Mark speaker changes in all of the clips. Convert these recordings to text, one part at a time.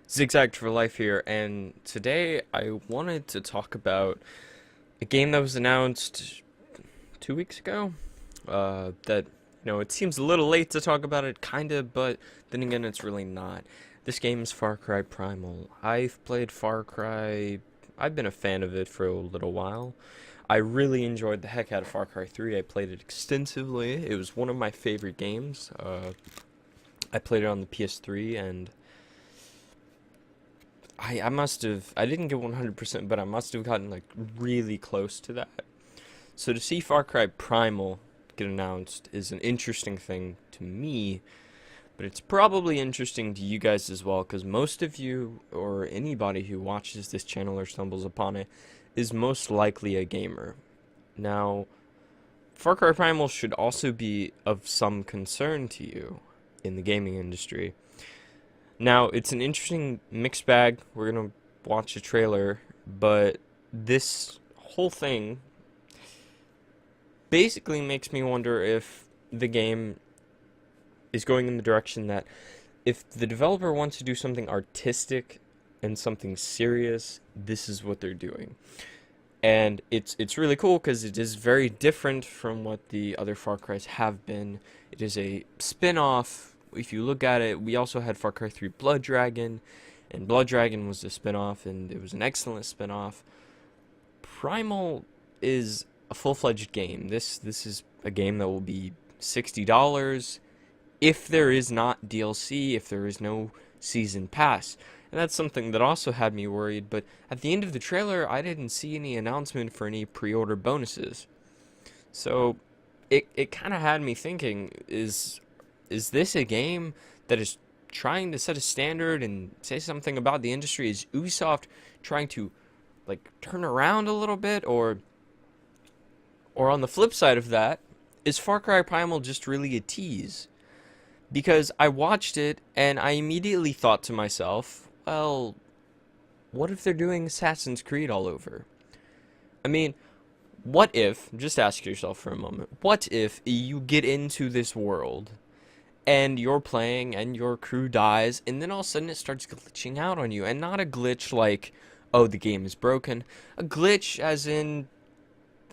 Speaker 1: Zigzag for Life here, and today I wanted to talk about a game that was announced 2 weeks ago. It seems a little late to talk about it, kinda, but then again, it's really not. This game is Far Cry Primal. I've played Far Cry, I've been a fan of it for a little while. I really enjoyed the heck out of Far Cry 3. I played it extensively. It was one of my favorite games. I played it on the PS3 and I must have, I didn't get 100%, but I must have gotten like really close to that. So to see Far Cry Primal get announced is an interesting thing to me, but it's probably interesting to you guys as well, because most of you, or anybody who watches this channel or stumbles upon it, is most likely a gamer. Now, Far Cry Primal should also be of some concern to you in the gaming industry. Now, it's an interesting mixed bag. We're going to watch a trailer, but this whole thing basically makes me wonder if the game is going in the direction that if the developer wants to do something artistic and something serious, this is what they're doing. And it's really cool because it is very different from what the other Far Cry's have been. It is a spin-off. If you look at it, we also had Far Cry 3 Blood Dragon, and Blood Dragon was a spin-off, and it was an excellent spin-off. Primal is a full-fledged game. This is a game that will be $60 if there is not DLC, if there is no season pass. And that's something that also had me worried, but at the end of the trailer, I didn't see any announcement for any pre-order bonuses. So it kind of had me thinking, is this a game that is trying to set a standard and say something about the industry? Is Ubisoft trying to like turn around a little bit, or on the flip side of that, is Far Cry Primal just really a tease? Because I watched it and I immediately thought to myself, well, what if they're doing Assassin's Creed all over? I mean, what if, just ask yourself for a moment, what if you get into this world and you're playing and your crew dies and then all of a sudden it starts glitching out on you? And not a glitch like, oh, the game is broken. A glitch as in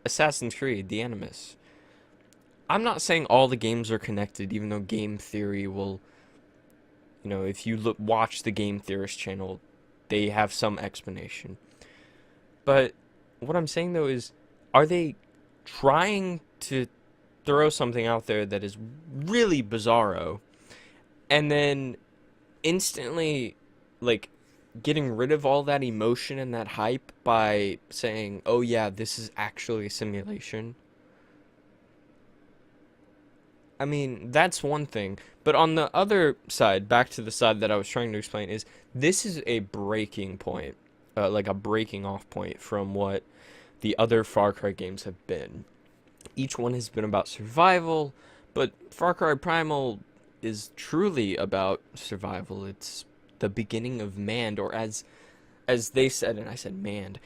Speaker 1: Assassin's Creed, the Animus. I'm not saying all the games are connected, even though game theory will, if you watch the Game Theorist channel, they have some explanation. But what I'm saying though is, are they trying to throw something out there that is really bizarro, and then instantly, like, getting rid of all that emotion and that hype by saying, oh yeah, this is actually a simulation? I mean, that's one thing. But on the other side, back to the side that I was trying to explain, is this is a breaking point, like a breaking off point from what the other Far Cry games have been. Each one has been about survival, but Far Cry Primal is truly about survival. It's the beginning of man, or as they said, and I said man,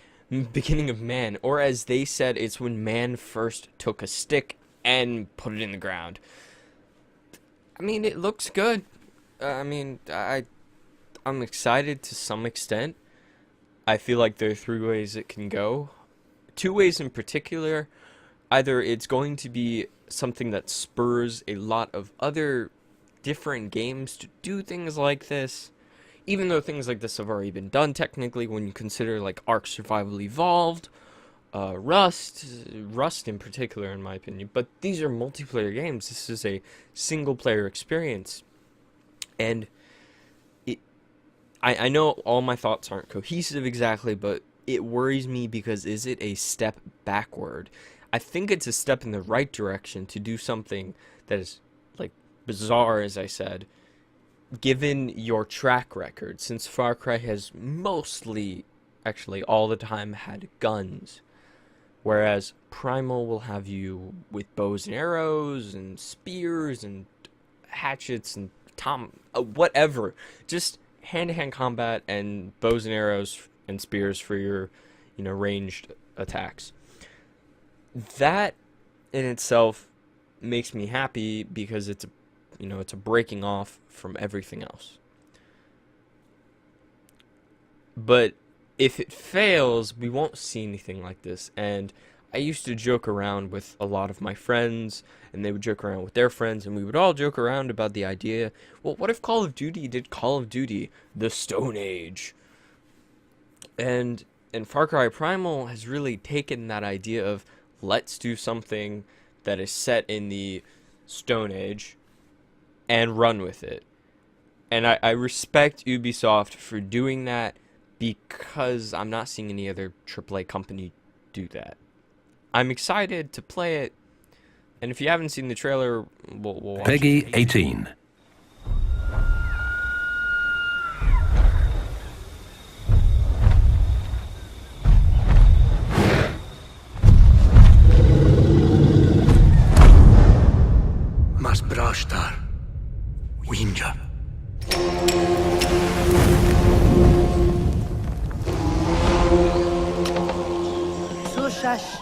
Speaker 1: beginning of man, or as they said, it's when man first took a stick and put it in the ground. I mean, it looks good. I'm excited to some extent. I feel like there are three ways it can go. Two ways in particular. Either it's going to be something that spurs a lot of other different games to do things like this, even though things like this have already been done technically when you consider like Ark Survival Evolved, Rust in particular, in my opinion. But these are multiplayer games. This is a single player experience. And it, I know all my thoughts aren't cohesive exactly, but it worries me because is it a step backward? I think it's a step in the right direction to do something that is, like, bizarre, as I said, given your track record, since Far Cry has mostly, actually all the time, had guns. Whereas Primal will have you with bows and arrows and spears and hatchets and whatever. Just hand-to-hand combat and bows and arrows and spears for your, ranged attacks. That in itself makes me happy because it's a breaking off from everything else. But if it fails, we won't see anything like this. And I used to joke around with a lot of my friends, and they would joke around with their friends, and we would all joke around about the idea, well, what if Call of Duty did Call of Duty the Stone Age? And Far Cry Primal has really taken that idea of let's do something that is set in the Stone Age and run with it. And I respect Ubisoft for doing that because I'm not seeing any other AAA company do that. I'm excited to play it, and if you haven't seen the trailer, we'll watch
Speaker 2: Peggy
Speaker 1: it.
Speaker 2: 18. Mas brashtar. Winja.
Speaker 3: Sushash.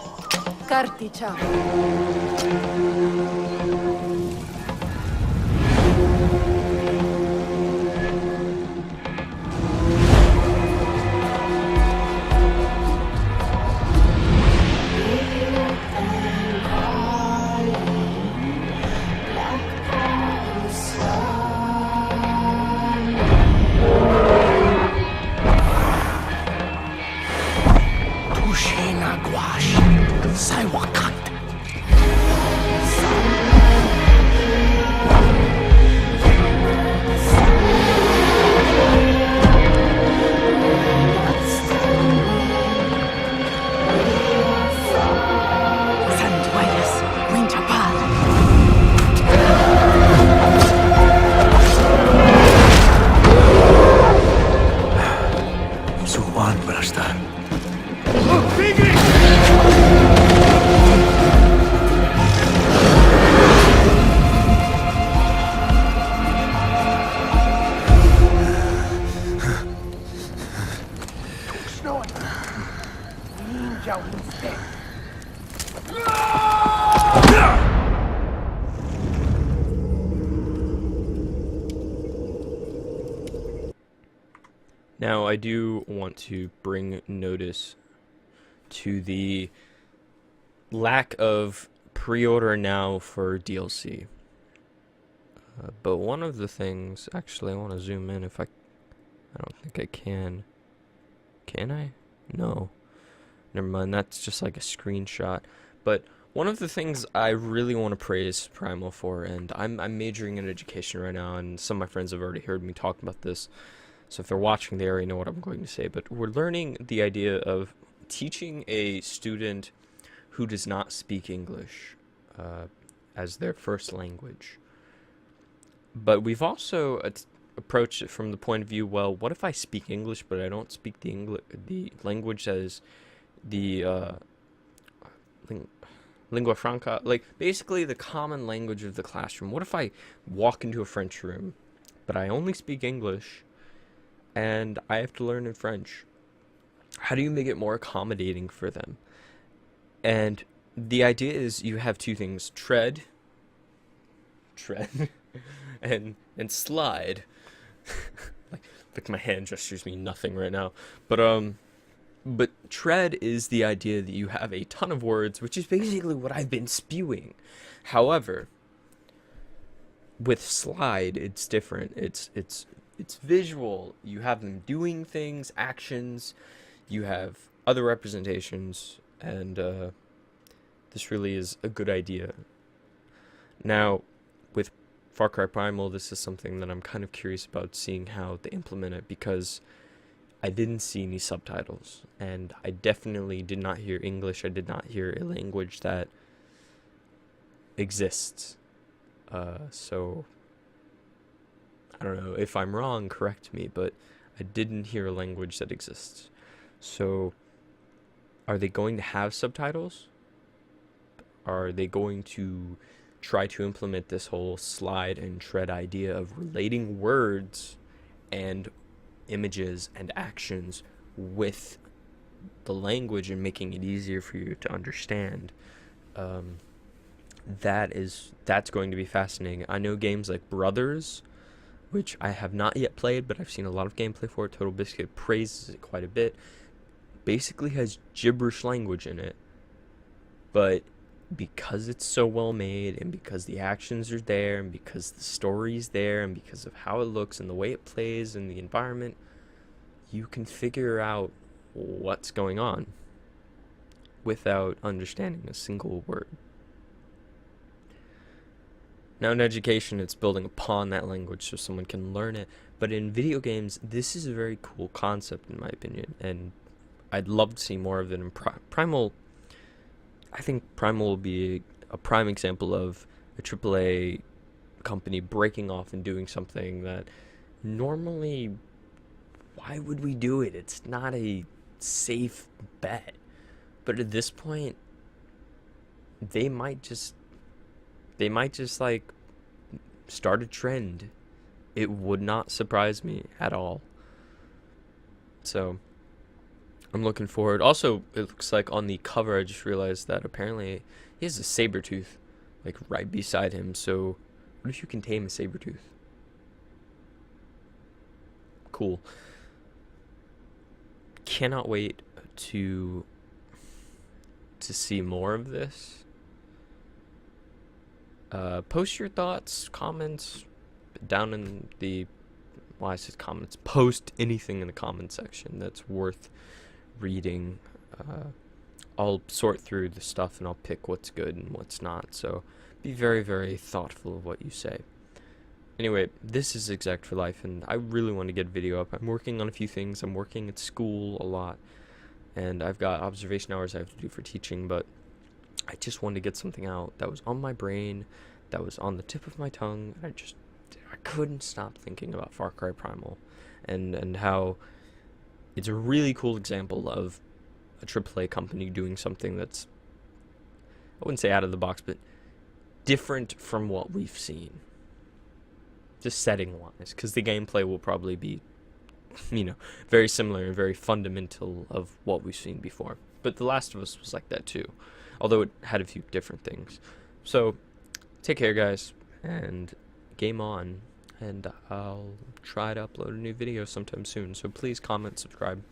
Speaker 3: Karticha.
Speaker 2: Tushina gwash. Saiwakat.
Speaker 3: Sanduayas. Winchapal.
Speaker 2: Suwan brashtar.
Speaker 1: Now, I do want to bring notice to the lack of pre-order now for DLC. But one of the things, actually, I want to zoom in if I don't think I can. Can I? No. Never mind, that's just like a screenshot. But one of the things I really want to praise Primal for, and I'm majoring in education right now, and some of my friends have already heard me talk about this, so if they're watching, they already know what I'm going to say. But we're learning the idea of teaching a student who does not speak English as their first language. But we've also approached it from the point of view, well, what if I speak English, but I don't speak the language as the lingua franca, like basically the common language of the classroom? What if I walk into a French room, but I only speak English, and I have to learn in French? How do you make it more accommodating for them? And the idea is you have two things: tread, and slide. like my hand gestures mean nothing right now, but tread is the idea that you have a ton of words, which is basically what I've been spewing. However, with slide, it's different. It's visual. You have them doing things, actions. You have other representations, and this really is a good idea. Now, with Far Cry Primal, this is something that I'm kind of curious about seeing how they implement it, because I didn't see any subtitles, and I definitely did not hear English. I did not hear a language that exists. So I don't know if I'm wrong, correct me, but I didn't hear a language that exists. So are they going to have subtitles? Are they going to try to implement this whole slide and tread idea of relating words and images and actions with the language and making it easier for you to understand? That's going to be fascinating. I know games like Brothers, which I have not yet played, but I've seen a lot of gameplay for it. Total Biscuit praises it quite a bit. Basically has gibberish language in it, but because it's so well made, and because the actions are there, and because the story's there, and because of how it looks and the way it plays and the environment, you can figure out what's going on without understanding a single word. Now in education, it's building upon that language so someone can learn it, but in video games, this is a very cool concept in my opinion, and I'd love to see more of it in Primal. I think Primal will be a prime example of a AAA company breaking off and doing something that normally, why would we do it? It's not a safe bet. But at this point, they might just like start a trend. It would not surprise me at all. So I'm looking forward. Also, it looks like on the cover, I just realized that apparently he has a saber tooth, like right beside him. So, what if you can tame a saber tooth? Cool. Cannot wait to see more of this. Post your thoughts, comments down in the. Well, I said comments. Post anything in the comment section that's worth reading. I'll sort through the stuff and I'll pick what's good and what's not, so be very, very thoughtful of what you say. Anyway, this is Exact for Life, and I really want to get a video up. I'm working on a few things. I'm working at school a lot, and I've got observation hours I have to do for teaching, but I just wanted to get something out that was on my brain, that was on the tip of my tongue, and I couldn't stop thinking about Far Cry Primal, and how it's a really cool example of a AAA company doing something that's, I wouldn't say out of the box, but different from what we've seen. Just setting-wise, because the gameplay will probably be, very similar and very fundamental of what we've seen before. But The Last of Us was like that too, although it had a few different things. So, take care, guys, and game on. And I'll try to upload a new video sometime soon. So please comment, subscribe.